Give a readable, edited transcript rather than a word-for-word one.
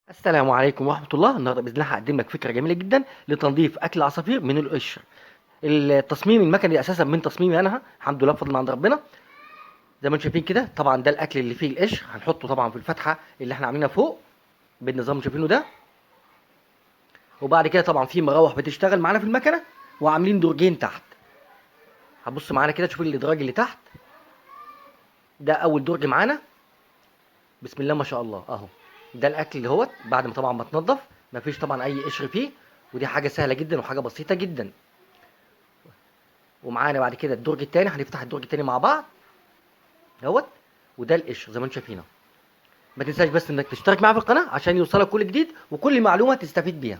السلام عليكم ورحمة الله. النهارده بإذن الله هاقدم لك فكرة جميلة جدًا لتنضيف أكل العصافير من القشر. التصميم المكني أساسًا من تصميمي أنا، الحمد لله بفضل من عند ربنا. زي ما أنتم شايفين كده، طبعًا ده الأكل اللي فيه القشر هنحطه طبعًا في الفتحة اللي إحنا عاملينها فوق بالنظام اللي شايفينه ده. وبعد كده طبعًا في مراوح بتشتغل معانا في المكنة، وعاملين درجين تحت. هتبص معانا كده تشوف الإدراج اللي تحت، ده أول درج معانا. بسم الله ما شاء الله أهو. ده الأكل اهوّة بعد ما طبعًا ما اتنضف، ما فيش طبعًا أي قشر فيه، ودي حاجة سهلة جدًا وحاجة بسيطة جدًا. ومعانا بعد كده الدرج التاني، هنفتح الدرج التاني مع بعض اهوت. وده القشر زي ما انتم شايفين اهو. ما تنساش بس انك تشترك معايا في القناه عشان يوصلك كل جديد وكل معلومه تستفيد بيها.